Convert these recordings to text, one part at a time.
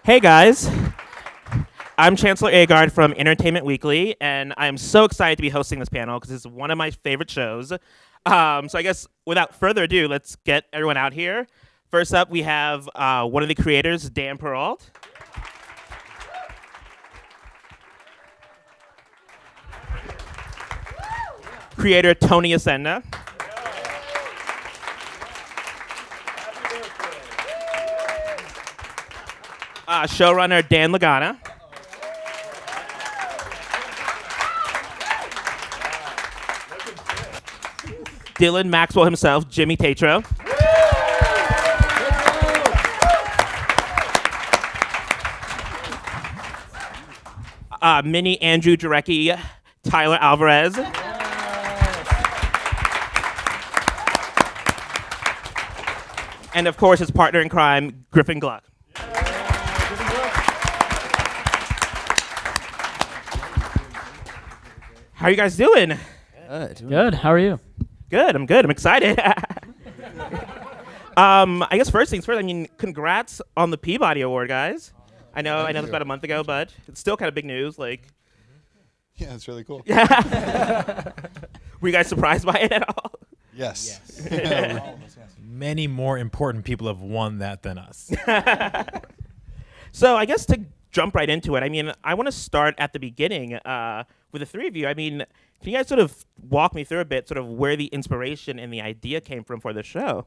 Hey guys, I'm Chancellor Agard from Entertainment Weekly, and I'm so excited to be hosting this panel because it's one of my favorite shows. So I guess without further ado, let's get everyone out here. First up, we have one of the creators, Dan Perrault. Creator Tony Yacenda. Showrunner Dan Lagana. Dylan Maxwell himself, Jimmy Tatro. Mini Andrew Jarecki, Tyler Alvarez. And of course, his partner in crime, Griffin Gluck. How are you guys doing? Good. How are you? Good. I'm good. I'm excited. I guess first things first. I mean, congrats on the Peabody Award, guys. I know it was about a month ago, but it's still kind of big news. Like, yeah, it's really cool. Were you guys surprised by it at all? Yes. Many more important people have won that than us. So I guess to jump right into it, I mean, I want to start at the beginning with the three of you. I mean, can you guys sort of walk me through a bit, sort of where the inspiration and the idea came from for the show?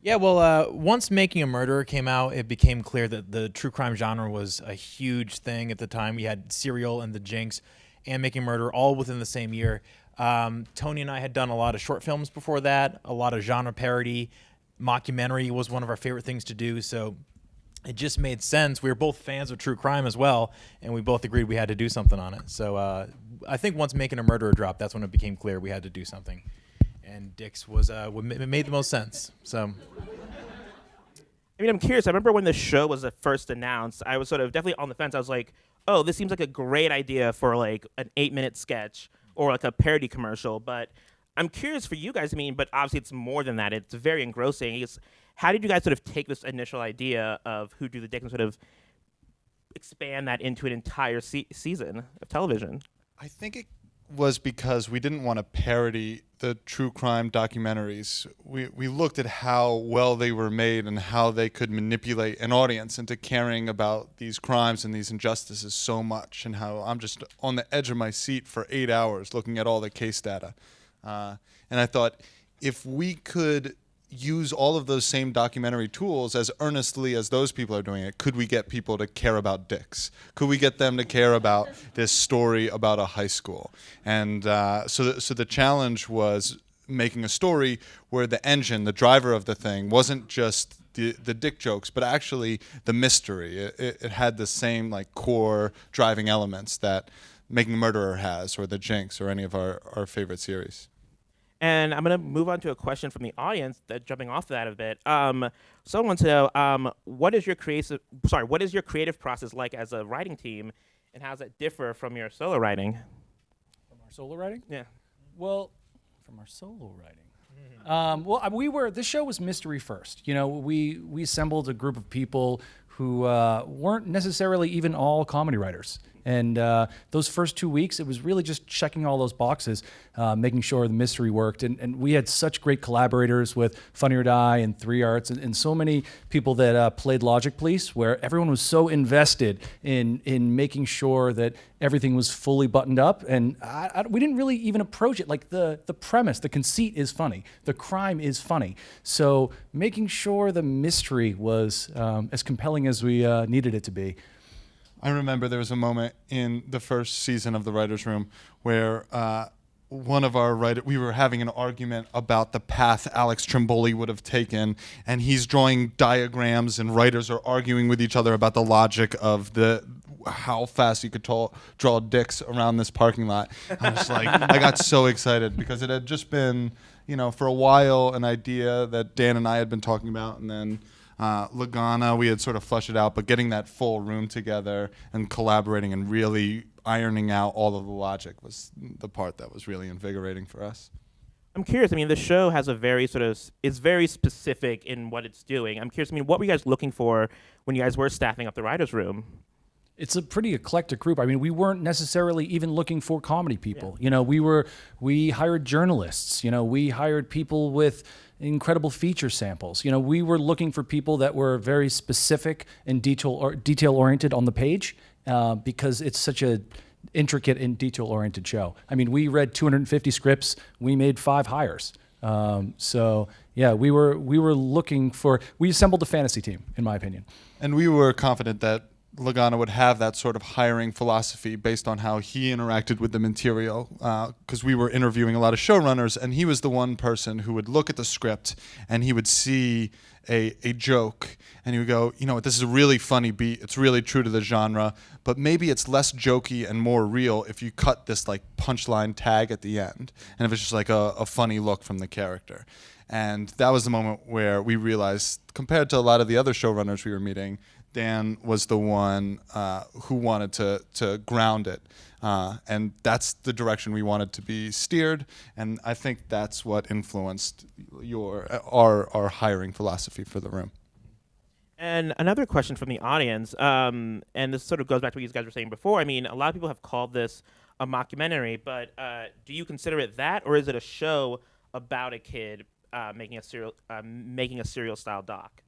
Yeah, well, once Making a Murderer came out, it became clear that the true crime genre was a huge thing at the time. We had Serial and The Jinx and Making a Murderer all within the same year. Tony and I had done a lot of short films before that, a lot of genre parody. Mockumentary was one of our favorite things to do, so it just made sense. We were both fans of true crime as well, and we both agreed we had to do something on it. So I think once Making a Murderer dropped, that's when it became clear we had to do something. And Dix was what made the most sense. So, I mean, I'm curious. I remember when the show was first announced, I was sort of definitely on the fence. I was like, oh, this seems like a great idea for like an 8-minute sketch or like a parody commercial. But I'm curious for you guys. I mean, but obviously it's more than that. It's very engrossing. How did you guys sort of take this initial idea of Who Do the Dick and sort of expand that into an entire season of television? I think it was because we didn't want to parody the true crime documentaries. We looked at how well they were made and how they could manipulate an audience into caring about these crimes and these injustices so much, and how I'm just on the edge of my seat for 8 hours looking at all the case data. And I thought, if we could use all of those same documentary tools as earnestly as those people are doing it, could we get people to care about dicks? Could we get them to care about this story about a high school? And so the challenge was making a story where the engine, the driver of the thing, wasn't just the dick jokes, but actually the mystery. It had the same like core driving elements that Making a Murderer has, or The Jinx, or any of our favorite series. And I'm going to move on to a question from the audience, jumping off that a bit. Someone wants to know, what is your creative process like as a writing team, and how does that differ from your solo writing? From our solo writing? Yeah. Well, from our solo writing. This show was mystery first. You know, we assembled a group of people who weren't necessarily even all comedy writers. And those first 2 weeks, it was really just checking all those boxes, making sure the mystery worked. And we had such great collaborators with Funny or Die and 3 Arts and so many people that played Logic Police, where everyone was so invested in making sure that everything was fully buttoned up. And we didn't really even approach it. Like the premise, the conceit is funny. The crime is funny. So making sure the mystery was as compelling as we needed it to be. I remember there was a moment in the first season of The Writer's Room where one of our writers, we were having an argument about the path Alex Trimboli would have taken, and he's drawing diagrams, and writers are arguing with each other about the logic of how fast you could draw dicks around this parking lot. I was like, I got so excited because it had just been, for a while, an idea that Dan and I had been talking about, and then Lagana, we had sort of flushed it out, but getting that full room together and collaborating and really ironing out all of the logic was the part that was really invigorating for us. I'm curious. I mean, the show has a very it's very specific in what it's doing. I'm curious. I mean, what were you guys looking for when you guys were staffing up the writers' room? It's a pretty eclectic group. I mean, we weren't necessarily even looking for comedy people. Yeah. You know, we hired journalists. You know, we hired people with incredible feature samples. You know, we were looking for people that were very specific and detail oriented on the page because it's such a intricate and detail oriented show. I mean, we read 250 scripts. We made 5 hires. So yeah, we assembled a fantasy team, in my opinion. And we were confident that Lagana would have that sort of hiring philosophy based on how he interacted with the material, because we were interviewing a lot of showrunners, and he was the one person who would look at the script and he would see a joke and he would go, you know, this is a really funny beat, it's really true to the genre, but maybe it's less jokey and more real if you cut this like punchline tag at the end, and if it's just like a funny look from the character. And that was the moment where we realized, compared to a lot of the other showrunners we were meeting, Dan was the one who wanted to ground it. And that's the direction we wanted to be steered. And I think that's what influenced our hiring philosophy for the room. And another question from the audience, and this sort of goes back to what you guys were saying before. I mean, a lot of people have called this a mockumentary, but do you consider it that, or is it a show about a kid making a serial style doc?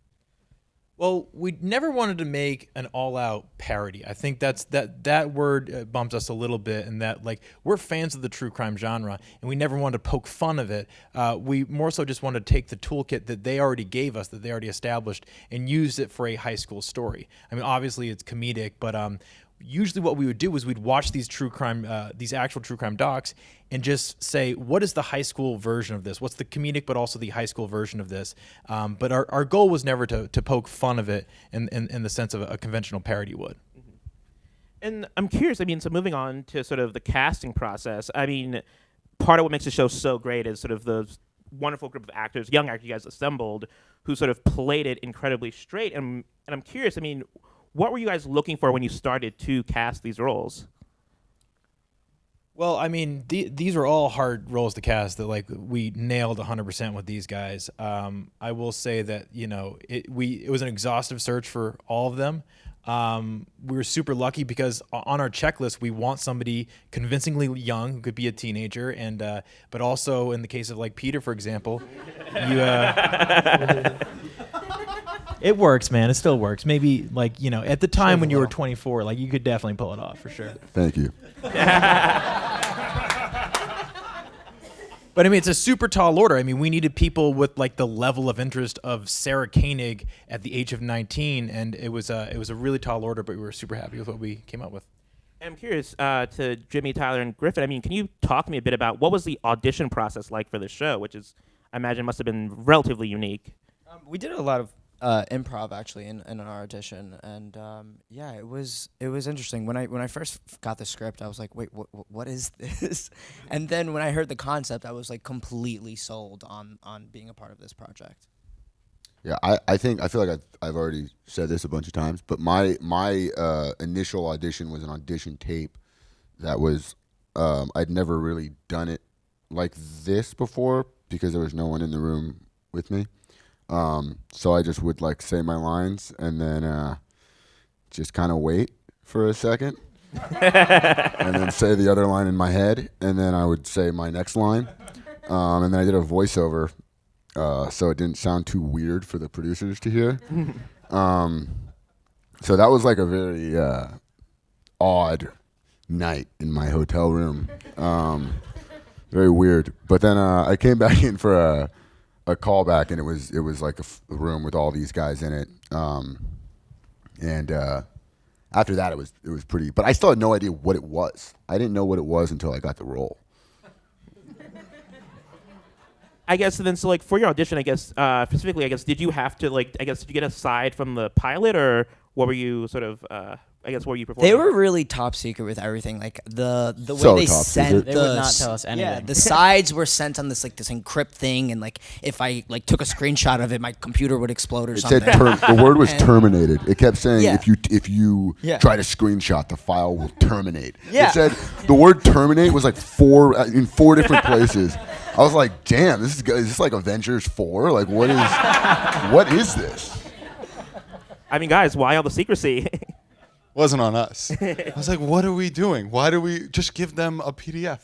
Well, we never wanted to make an all-out parody. I think that word bumps us a little bit, in that like we're fans of the true crime genre, and we never wanted to poke fun of it. We more so just wanted to take the toolkit that they already gave us, that they already established, and use it for a high school story. I mean, obviously it's comedic, but usually what we would do is we'd watch these actual true crime docs and just say, what is the high school version of this? What's the comedic but also the high school version of this? But our goal was never to poke fun of it in the sense of a conventional parody would. Mm-hmm. And I'm curious, I mean, so moving on to sort of the casting process, I mean, part of what makes the show so great is sort of the wonderful group of actors, young actors you guys assembled, who sort of played it incredibly straight. And I'm curious, I mean, what were you guys looking for when you started to cast these roles? Well, I mean, these were all hard roles to cast that like we nailed 100% with these guys. I will say that, you know, it was an exhaustive search for all of them. We were super lucky because on our checklist we want somebody convincingly young who could be a teenager, and but also in the case of like Peter, for example, it works, man. It still works. Maybe like, you know, at the time when you were 24, like you could definitely pull it off for sure. Thank you. But I mean, it's a super tall order. I mean, we needed people with like the level of interest of Sarah Koenig at the age of 19, and it was a really tall order, but we were super happy with what we came up with. I'm curious to Jimmy, Tyler, and Griffin. I mean, can you talk to me a bit about what was the audition process like for the show, which is, I imagine, must have been relatively unique. We did a lot of improv actually in our audition, and yeah, it was interesting. When I first got the script, I was like, wait, what is this? And then when I heard the concept, I was like completely sold on being a part of this project. Yeah, I feel like I've already said this a bunch of times, but my initial audition was an audition tape that was I'd never really done it like this before because there was no one in the room with me. So I just would like say my lines and then just kind of wait for a second and then say the other line in my head, and then I would say my next line, and then I did a voiceover so it didn't sound too weird for the producers to hear. So that was like a very odd night in my hotel room, very weird. But then I came back in for a callback, and it was like a room with all these guys in it, and after that it was pretty. But I still had no idea what it was. I didn't know what it was until I got the role. I guess then, so like for your audition, I guess specifically, I guess did you have to like, I guess did you get a side from the pilot, or what were you sort of? I guess what were you performing? They were really top secret with everything. Like the way So they top sent secret. the They would not tell us anything. Yeah, the sides were sent on this like this encrypt thing, and like if I like took a screenshot of it, my computer would explode or It something. said the word was And- terminated. It kept saying Yeah. if you Yeah. try to screenshot, the file will terminate. Yeah. It said the word terminate was like in four different places. I was like, damn, is this like Avengers 4? Like, what is this? I mean, guys, why all the secrecy? Wasn't on us. I was like, what are we doing? Why do we just give them a PDF?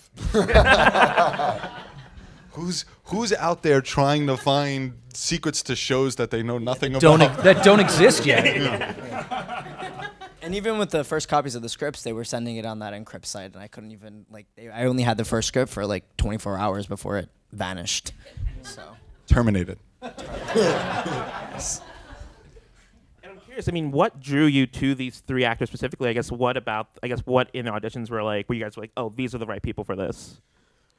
Who's out there trying to find secrets to shows that they know nothing about? That don't exist yet. And even with the first copies of the scripts, they were sending it on that encrypt site, and I couldn't even I only had the first script for like 24 hours before it vanished. So Terminated. Curious, I mean, what drew you to these three actors specifically? what in the auditions were like, where you guys were like, oh, these are the right people for this?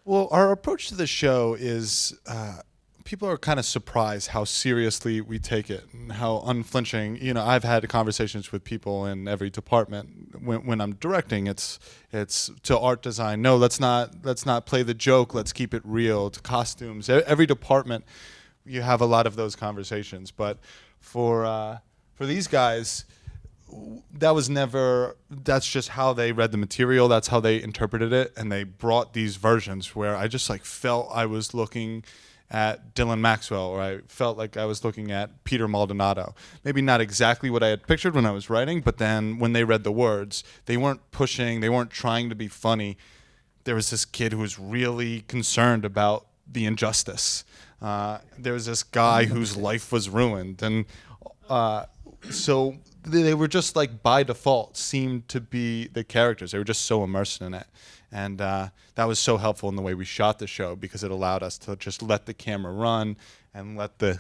Well, our approach to the show is people are kind of surprised how seriously we take it and how unflinching. You know, I've had conversations with people in every department when I'm directing. It's to art design. No, let's not play the joke. Let's keep it real. To costumes. Every department, you have a lot of those conversations. But for these guys, that's just how they read the material. That's how they interpreted it. And they brought these versions where I just like felt I was looking at Dylan Maxwell, or I felt like I was looking at Peter Maldonado. Maybe not exactly what I had pictured when I was writing, but then when they read the words, they weren't pushing, they weren't trying to be funny. There was this kid who was really concerned about the injustice. There was this guy whose life was ruined. And so they were just like by default seemed to be the characters. They were just so immersed in it. And that was so helpful in the way we shot the show, because it allowed us to just let the camera run and let the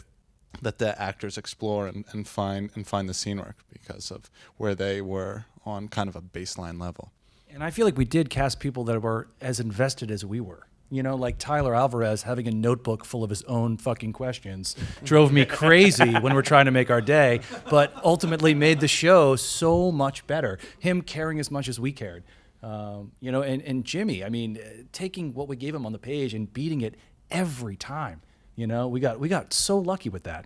actors explore and find the scene work because of where they were on kind of a baseline level. And I feel like we did cast people that were as invested as we were. You know, like Tyler Alvarez having a notebook full of his own fucking questions drove me crazy when we're trying to make our day, but ultimately made the show so much better. Him caring as much as we cared. You know, and Jimmy, I mean, taking what we gave him on the page and beating it every time. You know, we got so lucky with that.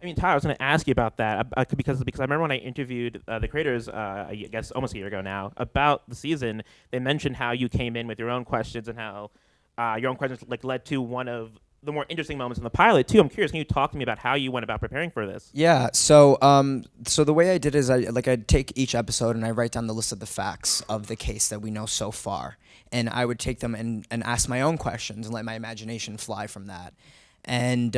I mean, Tyler, I was going to ask you about that because I remember when I interviewed the creators, I guess almost a year ago now, about the season. They mentioned how you came in with your own questions and how your own questions like led to one of the more interesting moments in the pilot too. I'm curious, can you talk to me about how you went about preparing for this? yeah, so the way I did is I'd take each episode and I write down the list of the facts of the case that we know so far, and I would take them and ask my own questions and let my imagination fly from that. And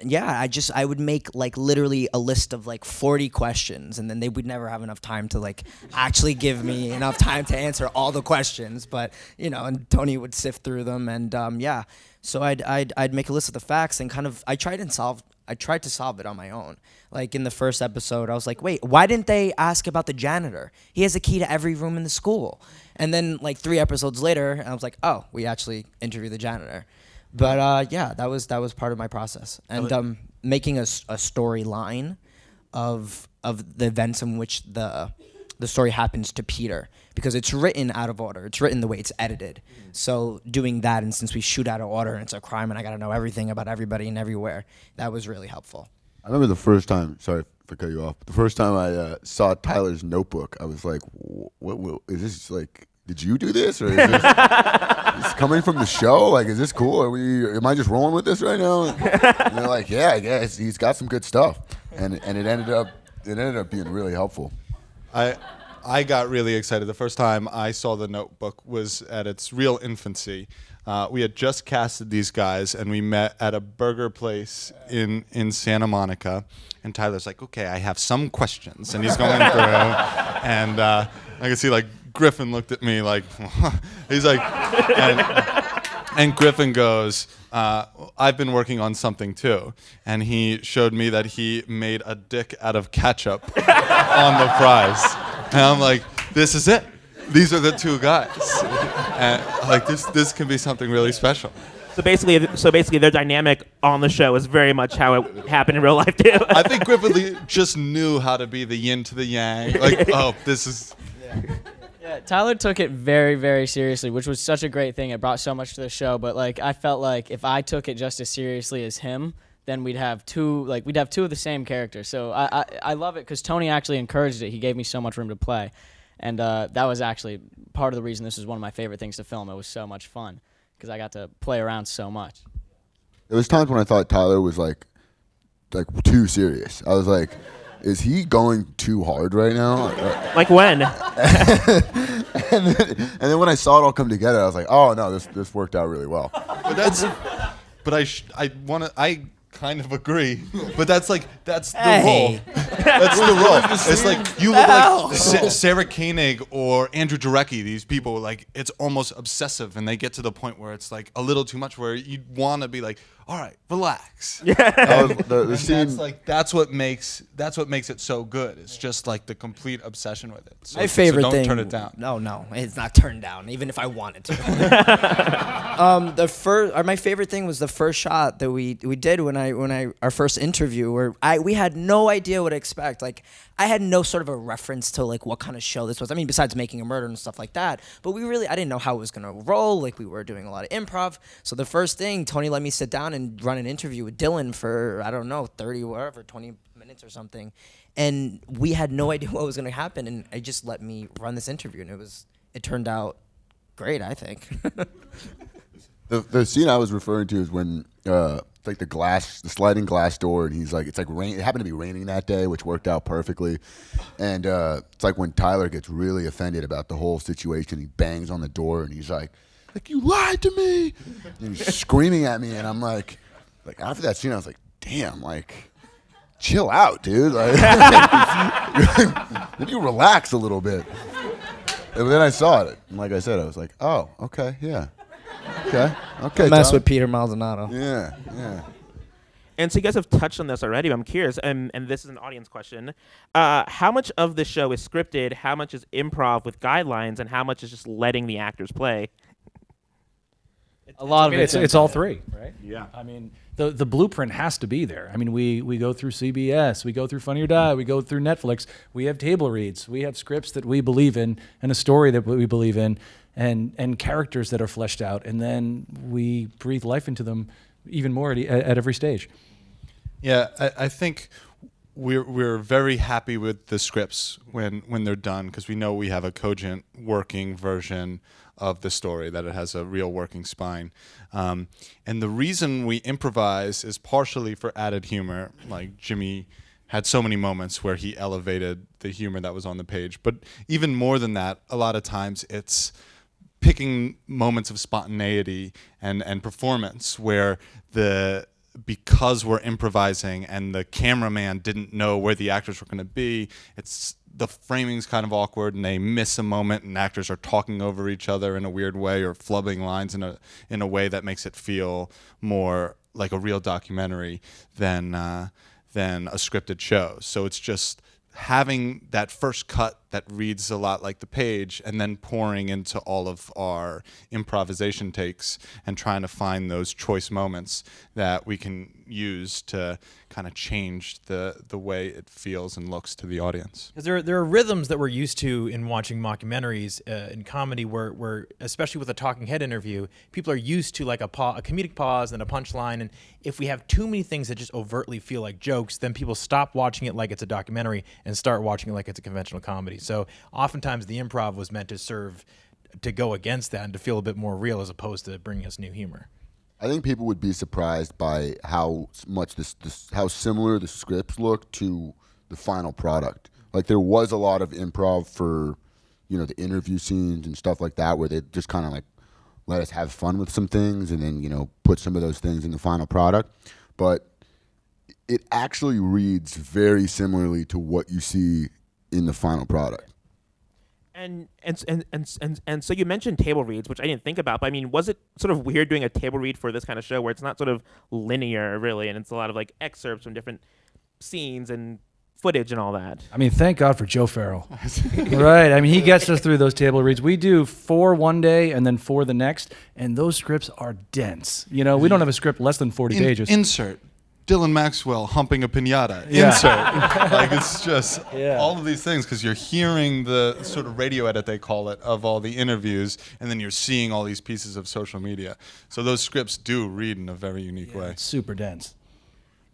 yeah, I would make like literally a list of like 40 questions, and then they would never have enough time to like actually give me enough time to answer all the questions. But you know, and Tony would sift through them, and yeah. So I'd make a list of the facts and kind of I tried to solve it on my own. Like in the first episode, I was like, wait, why didn't they ask about the janitor? He has a key to every room in the school. And then like 3 episodes later, I was like, oh, we actually interviewed the janitor. But yeah, that was part of my process, and making a storyline of the events in which the story happens to Peter, because it's written out of order. It's written the way it's edited. So doing that, and since we shoot out of order and it's a crime, and I got to know everything about everybody and everywhere, that was really helpful. I remember the first time. Sorry for cutting you off. The first time I saw Tyler's notebook, I was like, "What is this like? Did you do this, or is this, this coming from the show? Like, is this cool? Am I just rolling with this right now?" And they're like, "Yeah, I guess he's got some good stuff," and it ended up being really helpful. I got really excited. The first time I saw the notebook was at its real infancy. We had just casted these guys, and we met at a burger place in Santa Monica. And Tyler's like, "Okay, I have some questions," and he's going through, and I can see like Griffin looked at me like, he's like, and Griffin goes, "I've been working on something too," and he showed me that he made a dick out of ketchup on the fries, and I'm like, "This is it. These are the two guys," and like this can be something really special. So basically, their dynamic on the show is very much how it happened in real life too. I think Griffin just knew how to be the yin to the yang. Like, oh, this is. Yeah, Tyler took it very, very seriously, which was such a great thing. It brought so much to the show. But like, I felt like if I took it just as seriously as him, then we'd have two of the same characters. So I love it because Tony actually encouraged it. He gave me so much room to play, and that was actually part of the reason this was one of my favorite things to film. It was so much fun because I got to play around so much. There was times when I thought Tyler was like too serious. I was like, is he going too hard right now? Like when? and then when I saw it all come together, I was like, oh no, this worked out really well. But I kind of agree. But that's the Hey. role. That's the role. It's like you look like Sarah Koenig or Andrew Jarecki. These people, like, it's almost obsessive, and they get to the point where it's like a little too much, where you want to be like, all right, relax. The scene, That's what makes it so good. It's just like the complete obsession with it. So, My favorite so don't thing. turn it down. No, it's not turned down. Even if I wanted to. My favorite thing was the first shot that we did when our first interview, where we had no idea what to expect. Like, I had no sort of a reference to like what kind of show this was. I mean, besides Making a Murder and stuff like that. But I didn't know how it was gonna roll. Like, we were doing a lot of improv. So the first thing, Tony let me sit down and run an interview with Dylan for, I don't know, 20 minutes or something. And we had no idea what was gonna happen. And it just let me run this interview, and it turned out great, I think. the scene I was referring to is when it's like the sliding glass door, and he's like, it's like rain. It happened to be raining that day, which worked out perfectly. And it's like when Tyler gets really offended about the whole situation, he bangs on the door, and he's like you lied to me, and he's screaming at me, and I'm like after that scene, I was like, damn, like, chill out, dude. Like, maybe you relax a little bit. And then I saw it, and like I said, I was like, oh, okay, yeah. Okay. Mess Tom. with Peter Maldonado. Yeah. And so you guys have touched on this already, but I'm curious, and this is an audience question. How much of the show is scripted, how much is improv with guidelines, and how much is just letting the actors play? A lot of It's all three, right? Yeah. I mean, the blueprint has to be there. I mean, we go through CBS, we go through Funny or Die, we go through Netflix. We have table reads, we have scripts that we believe in, and a story that we believe in, and characters that are fleshed out, and then we breathe life into them even more at every stage. Yeah, I think we're very happy with the scripts when they're done, because we know we have a cogent working version of the story, that it has a real working spine. And the reason we improvise is partially for added humor. Like, Jimmy had so many moments where he elevated the humor that was on the page. But even more than that, a lot of times it's picking moments of spontaneity and performance where because we're improvising and the cameraman didn't know where the actors were going to be, the framing's kind of awkward, and they miss a moment, and actors are talking over each other in a weird way, or flubbing lines in a way that makes it feel more like a real documentary than a scripted show. So it's just having that first cut that reads a lot like the page, and then pouring into all of our improvisation takes and trying to find those choice moments that we can use to kind of change the way it feels and looks to the audience. Because there are rhythms that we're used to in watching mockumentaries in comedy, where especially with a talking head interview, people are used to like a comedic pause and a punchline. And if we have too many things that just overtly feel like jokes, then people stop watching it like it's a documentary and start watching it like it's a conventional comedy. So oftentimes the improv was meant to serve to go against that and to feel a bit more real, as opposed to bringing us new humor. I think people would be surprised by how much how similar the scripts look to the final product. Like, there was a lot of improv for, the interview scenes and stuff like that, where they just kind of like let us have fun with some things, and then put some of those things in the final product. But it actually reads very similarly to what you see in the final product. And so you mentioned table reads, which I didn't think about, but I mean, was it sort of weird doing a table read for this kind of show, where it's not sort of linear, really, and it's a lot of like excerpts from different scenes and footage and all that? I mean, thank God for Joe Farrell. Right. I mean, he gets us through those table reads. We do 4 one day and then 4 the next, and those scripts are dense. We don't have a script less than 40 pages. Insert Dylan Maxwell humping a piñata. Yeah. Insert. Like, it's just Yeah. all of these things, because you're hearing the sort of radio edit, they call it, of all the interviews, and then you're seeing all these pieces of social media. So those scripts do read in a very unique way. It's super dense.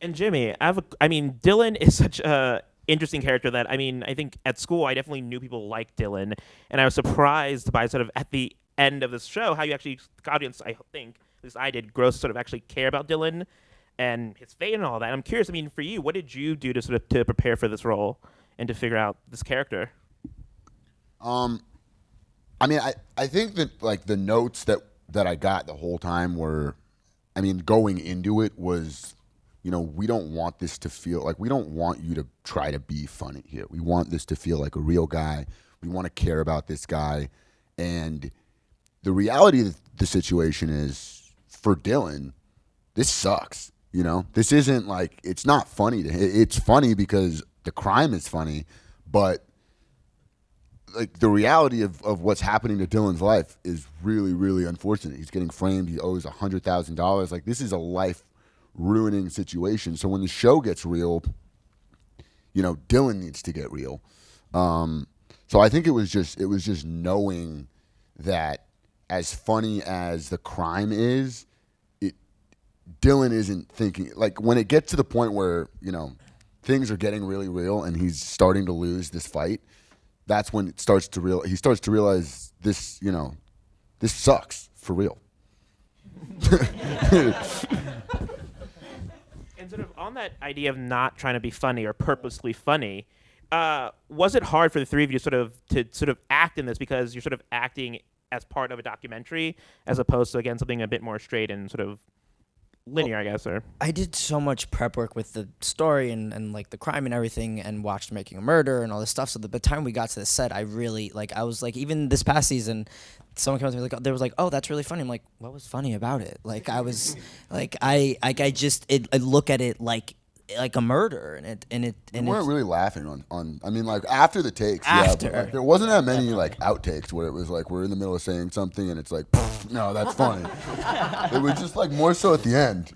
And Jimmy, Dylan is such a interesting character that, I think at school I definitely knew people like Dylan, and I was surprised by sort of at the end of this show, how you actually, the audience, I think, at least I did, grow to sort of actually care about Dylan and his fate and all that. I'm curious, I mean, for you, what did you do to sort of to prepare for this role and to figure out this character? I mean, I think that like the notes that I got the whole time were, I mean, going into it was, you know, we don't want this to feel like, we don't want you to try to be funny here. We want this to feel like a real guy. We want to care about this guy. And the reality of the situation is, for Dylan, this sucks. You know, this isn't like, it's not funny to him. It's funny because the crime is funny, but like the reality of what's happening to Dylan's life is really, really unfortunate. He's getting framed. He owes $100,000. Like, this is a life-ruining situation. So when the show gets real, you know, Dylan needs to get real. So I think it was just knowing that as funny as the crime is, Dylan isn't thinking, like, when it gets to the point where, you know, things are getting really real and he's starting to lose this fight, that's when he starts to realize this, you know, this sucks for real. And sort of on that idea of not trying to be funny or purposely funny, was it hard for the three of you to sort of act in this, because you're sort of acting as part of a documentary as opposed to, again, something a bit more straight and sort of linear, I guess? Or I did so much prep work with the story and like the crime and everything, and watched Making a Murder and all this stuff. So by the time we got to the set, I really, like, I was like, even this past season, someone came up to me like, they was like, "Oh, that's really funny." I'm like, "What was funny about it?" Like, I was like, I look at it like a murder, and We weren't really laughing on I mean, like, after the takes, After. yeah, but, like, there wasn't that many like outtakes where it was like we're in the middle of saying something and it's like, no, that's funny. It was just like more so at the end.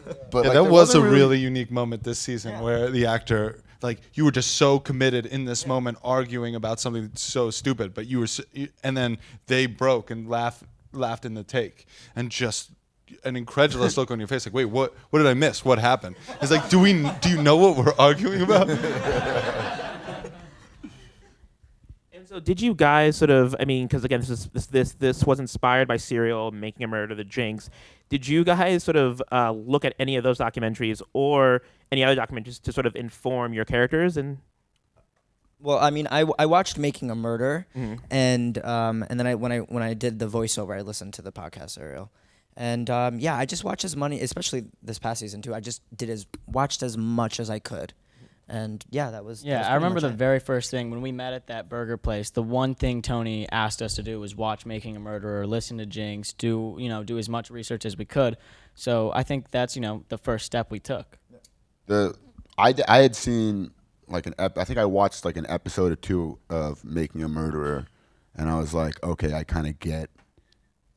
But Yeah, like, that there was a wasn't really unique moment this season where the actor, like, you were just so committed in this moment, arguing about something that's so stupid, but you were, and then they broke and laughed in the take, and just an incredulous look on your face, like, wait, what did I miss? What happened? It's like, do you know what we're arguing about? And so did you guys sort of, I mean, because again, this was inspired by Serial, Making a Murder, The Jinx. Did you guys sort of look at any of those documentaries or any other documentaries to sort of inform your characters? And Well, I mean, I watched Making a Murder, and then when I did the voiceover, I listened to the podcast Serial. And yeah, I just watched as many, especially this past season too. I just watched as much as I could, and yeah, that was. Yeah, I remember the very first thing when we met at that burger place. The one thing Tony asked us to do was watch Making a Murderer, listen to Jinx, do as much research as we could. So I think that's the first step we took. I had seen like I think I watched like an episode or two of Making a Murderer, and I was like, okay, I kind of get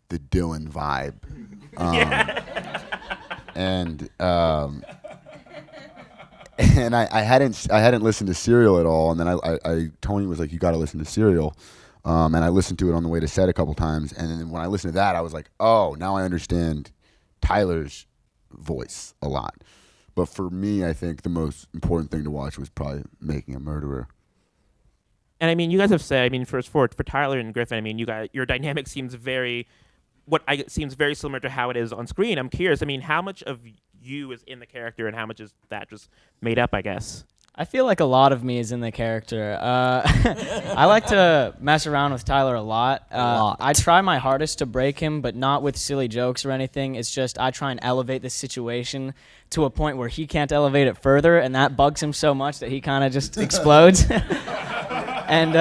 the Dylan vibe. And I hadn't listened to Serial at all, and then Tony was like, you got to listen to Serial, and I listened to it on the way to set a couple times, and then when I listened to that, I was like, oh, now I understand Tyler's voice a lot. But for me, I think the most important thing to watch was probably Making a Murderer. And I mean, you guys have said, I mean, for Tyler and Griffin, I mean, your dynamic seems very similar to how it is on screen. I'm curious, I mean, how much of you is in the character and how much is that just made up, I guess? I feel like a lot of me is in the character. I like to mess around with Tyler a lot. I try my hardest to break him, but not with silly jokes or anything. It's just I try and elevate the situation to a point where he can't elevate it further, and that bugs him so much that he kind of just explodes. And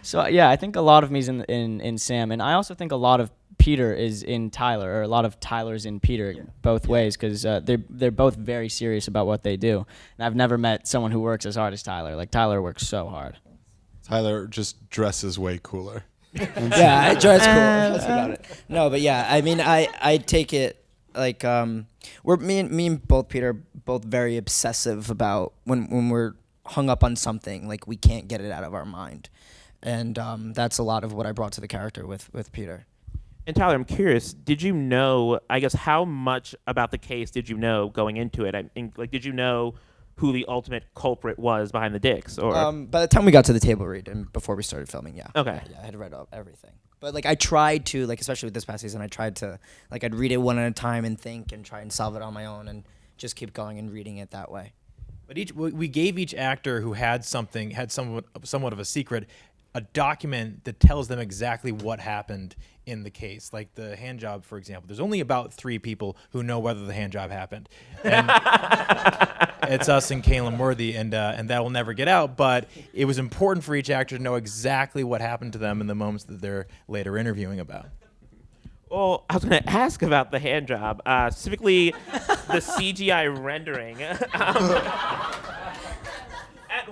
so, yeah, I think a lot of me is in Sam, and I also think a lot of Peter is in Tyler, or a lot of Tyler's in Peter, both ways, because they're both very serious about what they do. And I've never met someone who works as hard as Tyler. Like, Tyler works so hard. Tyler just dresses way cooler. Yeah, I dress cool. That's about it. No, but yeah, I mean, I take it like me and both Peter both very obsessive about when we're hung up on something, like we can't get it out of our mind, and that's a lot of what I brought to the character with Peter. And Tyler, I'm curious, did you know, I guess, how much about the case did you know going into it? I mean, like, did you know who the ultimate culprit was behind the dicks? Or By the time we got to the table read and before we started filming, yeah. Okay. Yeah, I had read up everything. But like I tried to, like especially with this past season, I tried to like I'd read it one at a time and think and try and solve it on my own and just keep going and reading it that way. But we gave each actor who had somewhat of a secret a document that tells them exactly what happened in the case. Like the hand job, for example. There's only about 3 people who know whether the hand job happened. And it's us and Caleb Worthy, and that will never get out. But it was important for each actor to know exactly what happened to them in the moments that they're later interviewing about. Well, I was going to ask about the hand job, specifically the CGI rendering. At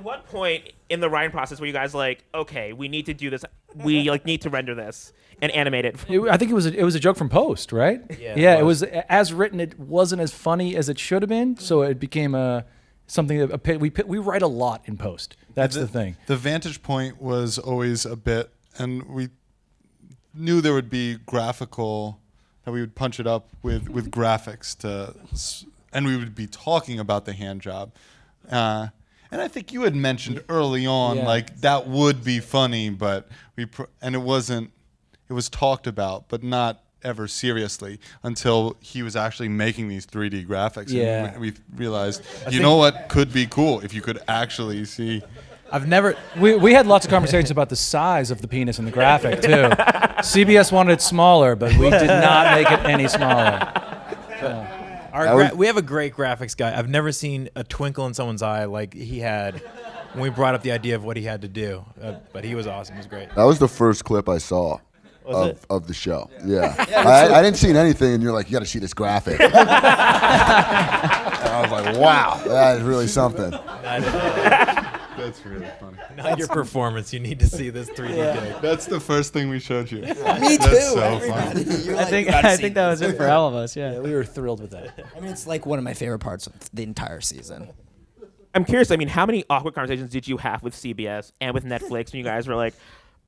what point in the writing process were you guys like, okay, we need to do this, we like need to render this and animate it? I think it was a joke from post, right? Yeah, it was as written. It wasn't as funny as it should have been, so it became something that we write a lot in post. That's the thing. The vantage point was always a bit, and we knew there would be graphical, that we would punch it up with graphics and we would be talking about the hand job. And I think you had mentioned early on, like that would be funny, but it was talked about, but not ever seriously until he was actually making these 3D graphics. Yeah. And we realized, you know what could be cool if you could actually see. We had lots of conversations about the size of the penis in the graphic too. CBS wanted it smaller, but we did not make it any smaller. We have a great graphics guy. I've never seen a twinkle in someone's eye like he had when we brought up the idea of what he had to do. But he was awesome. He was great. That was the first clip I saw of the show. Yeah. I didn't see anything, and you're like, you got to see this graphic. And I was like, wow, that is really something. That's really funny. Not your performance. You need to see this 3D gig. That's the first thing we showed you. Me too. That's so funny. I think that was it for all of us. Yeah. We were thrilled with that. I mean, it's like one of my favorite parts of the entire season. I'm curious, I mean, how many awkward conversations did you have with CBS and with Netflix when you guys were like,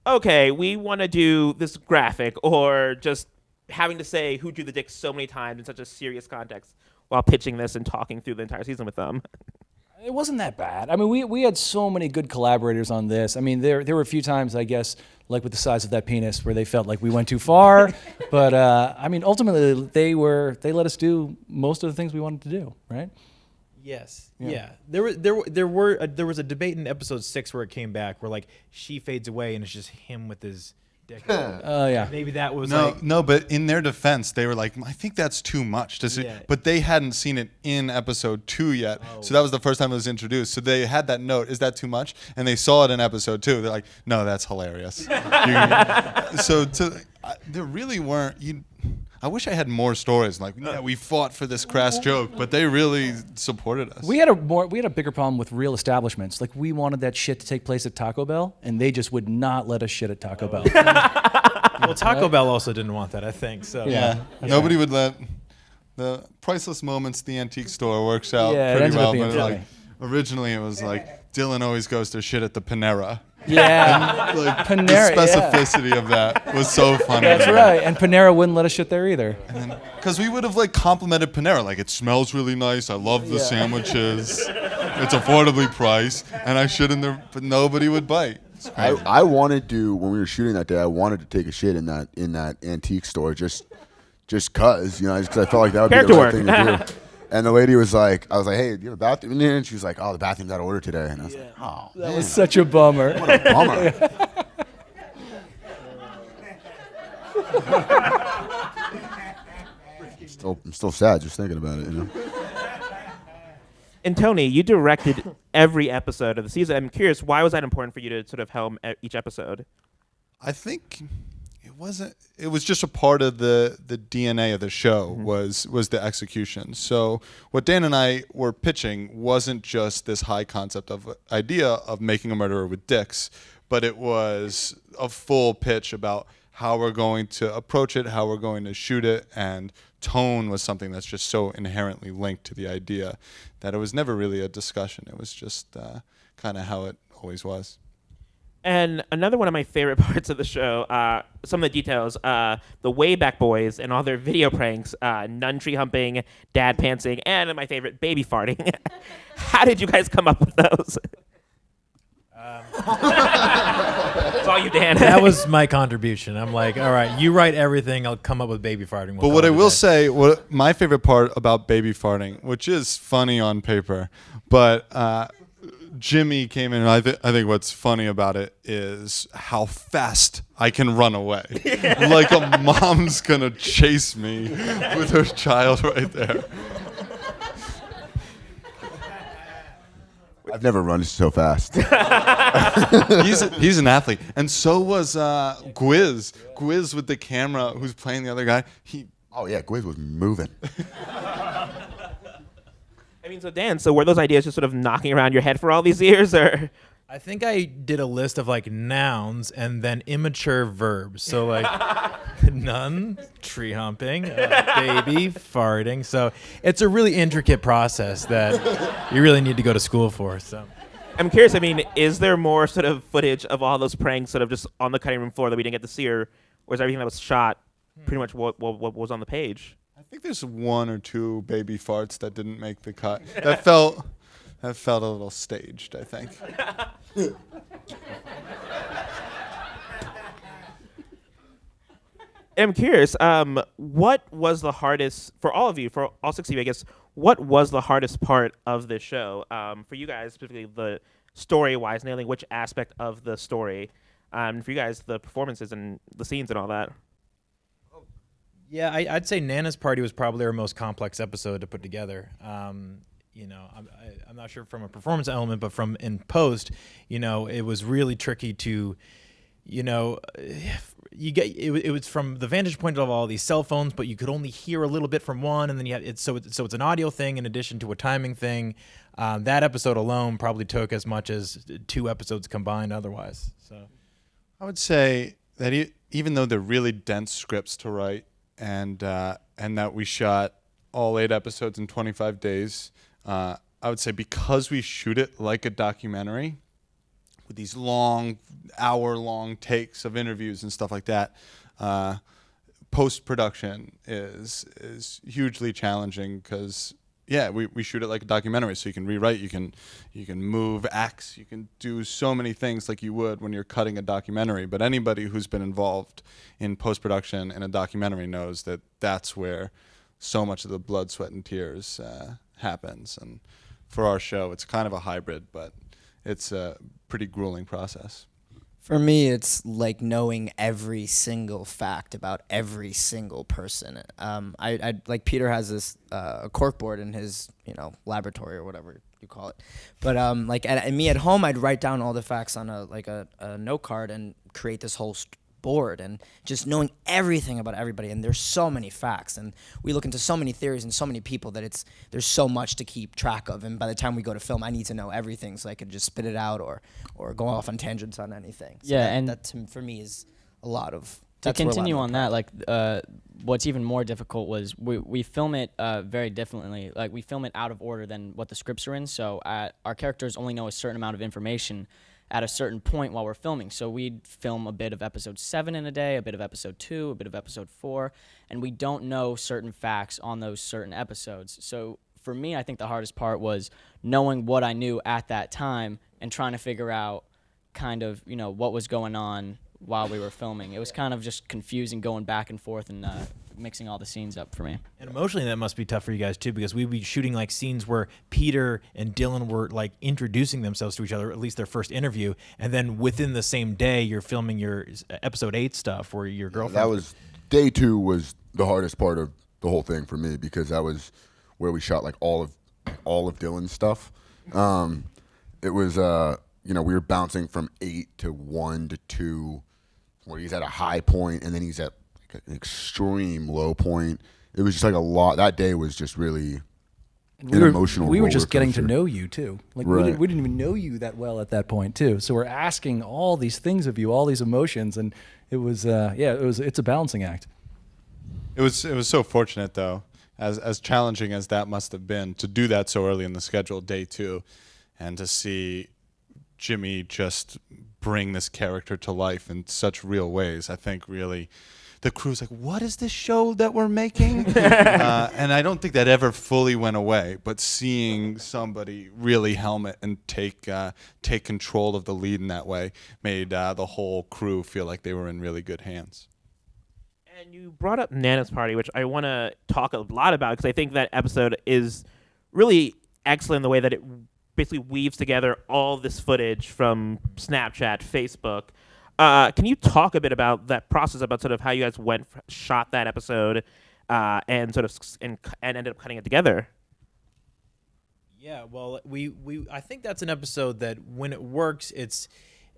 okay, we want to do this graphic, or just having to say who drew the dick so many times in such a serious context while pitching this and talking through the entire season with them? It wasn't that bad. I mean, we had so many good collaborators on this. I mean, there were a few times, I guess, like with the size of that penis, where they felt like we went too far. But I mean, ultimately, they let us do most of the things we wanted to do, right? Yes. Yeah. There was a debate in episode 6 where it came back where like she fades away and it's just him with his dick. Yeah. Maybe that was No, but in their defense, they were like, I think that's too much to see. Yeah. But they hadn't seen it in episode 2 yet. So that was the first time it was introduced. So they had that note, is that too much? And they saw it in episode 2. They're like, no, that's hilarious. There really weren't. I wish I had more stories. Like, yeah, we fought for this crass joke, but they really supported us. We had a bigger problem with real establishments. Like, we wanted that shit to take place at Taco Bell, and they just would not let us shit at Taco Bell. Well, Taco Bell also didn't want that, I think. So Yeah. Nobody would let the Priceless Moments, the antique store, works out Yeah, it pretty ended up well. being But funny. like, originally it was like, Dylan always goes to shit at the Panera. Yeah. Like, Panera, the specificity of that was so funny. That's right. And Panera wouldn't let us shit there either. Because we would have like complimented Panera, like it smells really nice. I love the sandwiches. It's affordably priced, and I shit in there, but nobody would bite. I wanted to, when we were shooting that day, I wanted to take a shit in that antique store just cause, just because I felt like that would be the right thing to do. And the lady was like, I was like, hey, do you have a bathroom in here? And she was like, oh, the bathroom's out of order today. And I was like, oh, That was such a bummer. what a bummer. I'm still sad just thinking about it, And Tony, you directed every episode of the season. I'm curious, why was that important for you to sort of helm each episode? I think it was just a part of the DNA of the show was the execution. So what Dan and I were pitching wasn't just this high concept of idea of making a murderer with dicks, but it was a full pitch about how we're going to approach it, how we're going to shoot it, and tone was something that's just so inherently linked to the idea that it was never really a discussion. It was just kind of how it always was. And another one of my favorite parts of the show, some of the details, the Wayback Boys and all their video pranks, nun tree humping, dad pantsing, and my favorite, baby farting. How did you guys come up with those? It's all you, Dan. That was my contribution. I'm like, all right, you write everything. I'll come up with baby farting. But what I will say, what my favorite part about baby farting, which is funny on paper, but Jimmy came in, and I think what's funny about it is how fast I can run away. Like a mom's gonna chase me with her child right there. I've never run so fast. He's an athlete, and so was Gwiz. Gwiz with the camera, who's playing the other guy. Oh yeah, Gwiz was moving. I mean, so Dan, so were those ideas just sort of knocking around your head for all these years, or? I think I did a list of like nouns and then immature verbs. So like nun, tree humping, baby, farting. So it's a really intricate process that you really need to go to school for. So I'm curious, I mean, is there more sort of footage of all those pranks sort of just on the cutting room floor that we didn't get to see, or is everything that was shot pretty much what was on the page? I think there's 1 or 2 baby farts that didn't make the cut. That felt a little staged, I think. I'm curious, what was the hardest, for all of you, for all 6 of you, I guess, what was the hardest part of this show? For you guys, specifically the story-wise, nailing which aspect of the story. For you guys, the performances and the scenes and all that. yeah, I'd say Nana's party was probably our most complex episode to put together. I'm not sure from a performance element, but from in post, it was really tricky to, you get it was from the vantage point of all these cell phones, but you could only hear a little bit from one, and then you had it's an audio thing in addition to a timing thing. That episode alone probably took as much as 2 episodes combined otherwise. So I would say that even though they're really dense scripts to write, and that we shot all 8 episodes in 25 days, I would say because we shoot it like a documentary with these long, hour-long takes of interviews and stuff like that, post-production is hugely challenging because, yeah, we shoot it like a documentary, so you can rewrite, you can move acts, you can do so many things like you would when you're cutting a documentary. But anybody who's been involved in post-production in a documentary knows that that's where so much of the blood, sweat, and tears happens. And for our show, it's kind of a hybrid, but it's a pretty grueling process. For me, it's like knowing every single fact about every single person. I like Peter has this corkboard in his laboratory or whatever you call it. But me at home, I'd write down all the facts on a note card and create this whole board, and just knowing everything about everybody. And there's so many facts, and we look into so many theories and so many people that there's so much to keep track of. And by the time we go to film, I need to know everything so I could just spit it out or go off on tangents on anything. So Yeah, that for me is a lot of. To continue on that, what's even more difficult was we film it very differently. Like, we film it out of order than what the scripts are in. So our characters only know a certain amount of information at a certain point while we're filming. So we'd film a bit of episode 7 in a day, a bit of episode 2, a bit of episode 4, and we don't know certain facts on those certain episodes. So for me, I think the hardest part was knowing what I knew at that time and trying to figure out kind of, what was going on while we were filming. It was kind of just confusing going back and forth and mixing all the scenes up for me. And emotionally, that must be tough for you guys too, because we'd be shooting like scenes where Peter and Dylan were like introducing themselves to each other, at least their first interview, and then within the same day, you're filming your episode 8 stuff where your girlfriend. That was day 2 was the hardest part of the whole thing for me, because that was where we shot like all of Dylan's stuff. It was we were bouncing from 8 to 1 to 2, where he's at a high point and then he's at an extreme low point. It was just like a lot. That day was just really emotional. We were just roller getting to coaster. know you too. Like Right. we didn't even know you that well at that point too. So we're asking all these things of you, all these emotions, and it's a balancing act. It was so fortunate though, as challenging as that must have been, to do that so early in the schedule, day 2, and to see Jimmy just bring this character to life in such real ways. I think really the crew's like, what is this show that we're making? And I don't think that ever fully went away, but seeing somebody really helmet and take control of the lead in that way made the whole crew feel like they were in really good hands. And you brought up Nana's Party, which I want to talk a lot about because I think that episode is really excellent in the way that it basically weaves together all this footage from Snapchat, Facebook. Can you talk a bit about that process, about sort of how you guys shot that episode, and sort of and ended up cutting it together? Yeah, well, I think that's an episode that when it works, it's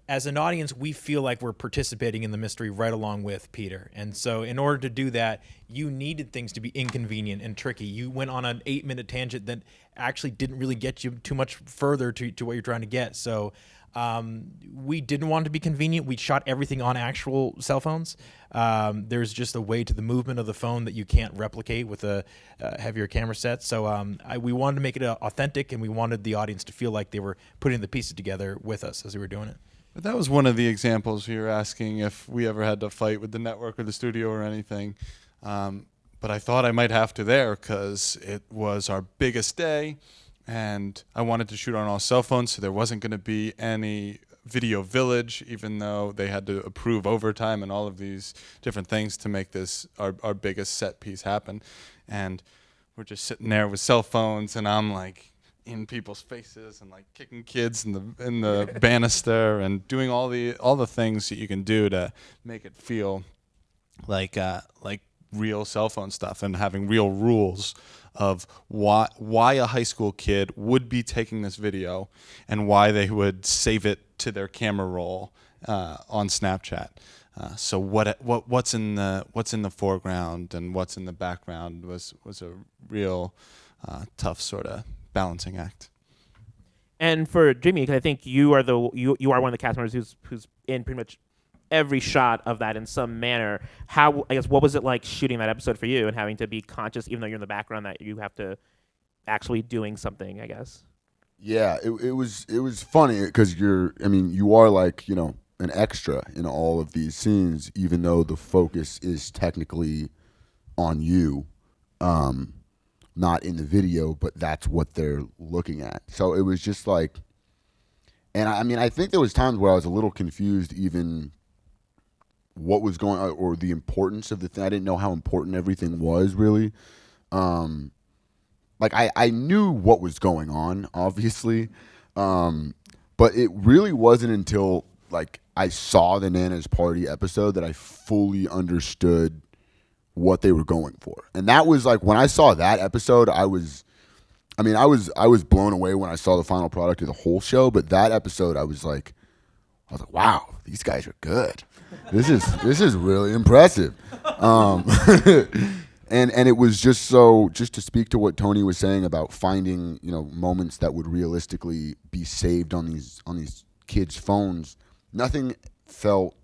as an audience, we feel like we're participating in the mystery right along with Peter. And so in order to do that, you needed things to be inconvenient and tricky. You went on an 8-minute tangent that actually didn't really get you too much further to what you're trying to get. So we didn't want it to be convenient. We shot everything on actual cell phones. There's just a way to the movement of the phone that you can't replicate with a heavier camera set. So we wanted to make it authentic, and we wanted the audience to feel like they were putting the pieces together with us as we were doing it. But that was one of the examples you were asking if we ever had to fight with the network or the studio or anything. But I thought I might have to there because it was our biggest day, and I wanted to shoot on all cell phones, so there wasn't going to be any video village, even though they had to approve overtime and all of these different things to make this our biggest set piece happen. And we're just sitting there with cell phones, and I'm like in people's faces and like kicking kids in the banister and doing all the things that you can do to make it feel like real cell phone stuff, and having real rules of why a high school kid would be taking this video and why they would save it to their camera roll on Snapchat. So what's in the foreground and what's in the background was a real tough sort of balancing act. And for Jimmy, because I think you are one of the cast members who's in pretty much every shot of that in some manner. What was it like shooting that episode for you and having to be conscious, even though you're in the background, that you have to actually doing something, I guess? Yeah, it was funny because you are like, an extra in all of these scenes, even though the focus is technically on you. Not in the video, but that's what they're looking at. So it was just like, and I think there was times where I was a little confused even what was going on or the importance of the thing. I didn't know how important everything was really. I knew what was going on, obviously. But it really wasn't until like I saw the Nana's Party episode that I fully understood what they were going for. And that was like, when I saw that episode, I was blown away when I saw the final product of the whole show. But that episode, I was like, wow, these guys are good. This is really impressive. And it was just to speak to what Tony was saying about finding, moments that would realistically be saved on these kids' phones. Nothing felt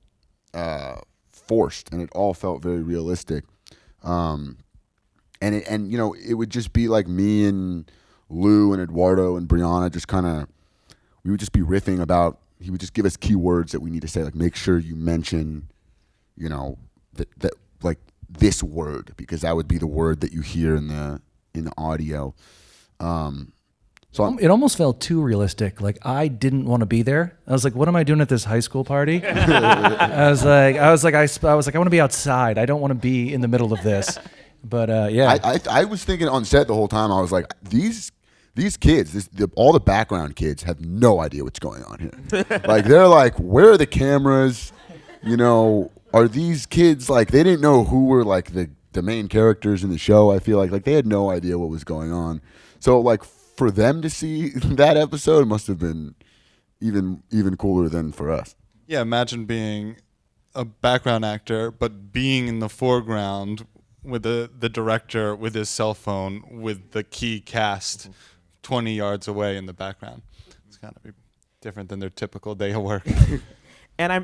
forced, and it all felt very realistic. It would just be like me and Lou and Eduardo and Brianna we would just be riffing about, he would just give us keywords that we need to say, like make sure you mention, that like this word, because that would be the word that you hear in the audio. It almost felt too realistic. Like I didn't want to be there. I was like, what am I doing at this high school party? I was like, I want to be outside. I don't want to be in the middle of this. But yeah, I was thinking on set the whole time. I was like, these kids, all the background kids have no idea what's going on here. Like they're like, where are the cameras? Are these kids like, they didn't know who were like the main characters in the show. I feel like they had no idea what was going on. So like for them to see that episode must have been even cooler than for us. Yeah, imagine being a background actor, but being in the foreground with the director with his cell phone with the key cast 20 yards away in the background. It's gotta be different than their typical day of work. And I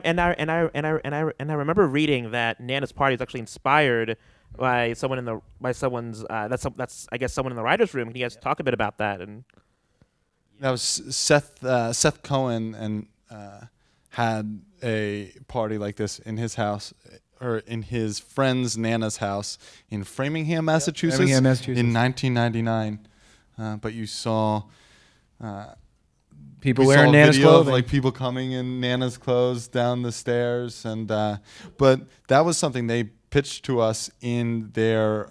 remember reading that Nana's Party is actually inspired by someone's that's I guess someone in the writers' room. Can you guys talk a bit about that? And That was Seth Cohen, and had a party like this in his house, or in his friend's Nana's house in Framingham, Massachusetts, Framingham, Massachusetts. in 1999. But you saw People we wearing saw a Nana's video of clothing. like people coming in Nana's clothes down the stairs, and but that was something they pitched to us in their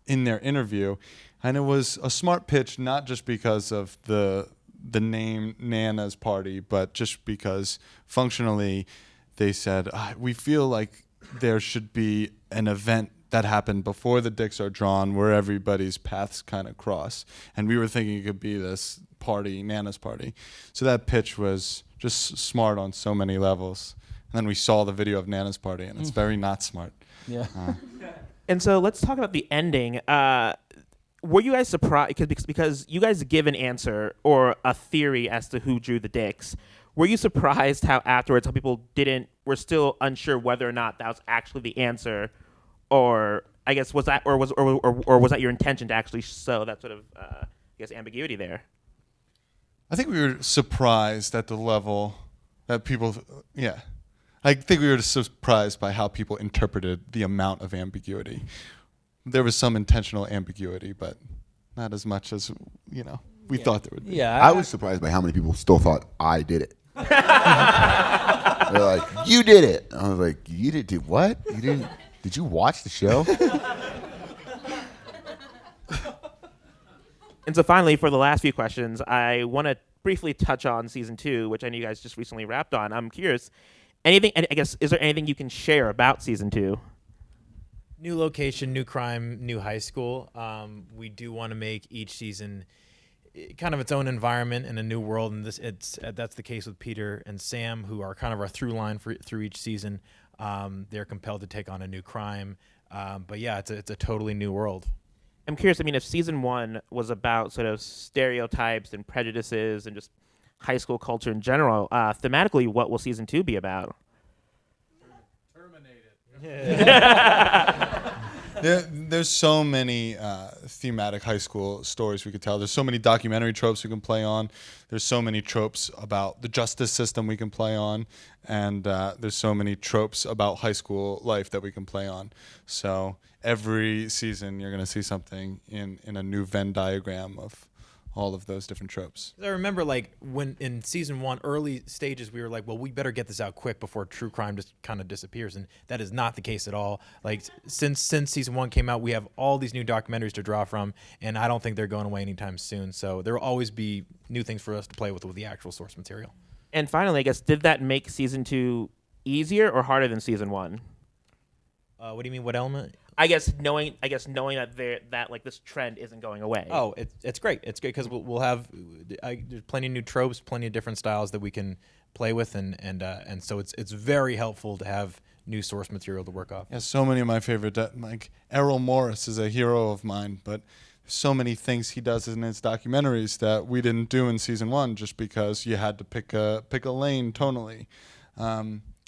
interview, and it was a smart pitch, not just because of the name Nana's Party, but just because functionally they said we feel like there should be an event that happened before the dicks are drawn where everybody's paths kind of cross, and we were thinking it could be this party, Nana's Party. So that pitch was just smart on so many levels, and then we saw the video of Nana's Party, and it's very not smart. Yeah. And so let's talk about the ending. Were you guys surprised because you guys give an answer or a theory as to who drew the dicks? Were you surprised how afterwards, how people were still unsure whether or not that was actually the answer, or I guess was that was that your intention to actually show that sort of ambiguity there? I think we were surprised at the level that people, yeah. I think we were surprised by how people interpreted the amount of ambiguity. There was some intentional ambiguity, but not as much as, we thought there would be. Yeah. I was surprised by how many people still thought I did it. They're like, you did it. I was like, you did what? You didn't? Did you watch the show? And so finally, for the last few questions, I want to briefly touch on season 2, which I know you guys just recently wrapped on. I'm curious, is there anything you can share about season 2? New location, new crime, new high school. We do want to make each season kind of its own environment and a new world, and that's the case with Peter and Sam, who are kind of our through line through each season. They're compelled to take on a new crime, but yeah, it's a totally new world. I'm curious, if season 1 was about sort of stereotypes and prejudices and just high school culture in general, thematically, what will season 2 be about? There's so many thematic high school stories we could tell. There's so many documentary tropes we can play on. There's so many tropes about the justice system we can play on. And there's so many tropes about high school life that we can play on. So every season you're going to see something in a new Venn diagram of all of those different tropes. I remember when in season 1, early stages, we were like, well, we better get this out quick before true crime just kind of disappears. And that is not the case at all. Since season 1 came out, we have all these new documentaries to draw from, and I don't think they're going away anytime soon. So there will always be new things for us to play with the actual source material. And finally, I guess, did that make season 2 easier or harder than season 1? What do you mean? What element? I guess knowing that this trend isn't going away. Oh, it's great. It's great because we'll have there's plenty of new tropes, plenty of different styles that we can play with, and so it's very helpful to have new source material to work off. Yeah, so many of my favorite, Errol Morris is a hero of mine, but so many things he does in his documentaries that we didn't do in season 1 just because you had to pick a lane tonally.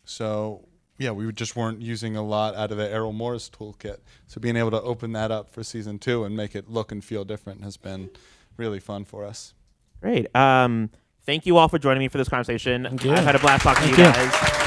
So yeah, we just weren't using a lot out of the Errol Morris toolkit. So being able to open that up for season 2 and make it look and feel different has been really fun for us. Great. Thank you all for joining me for this conversation. Thank you. I've had a blast talking to you Thank you. guys.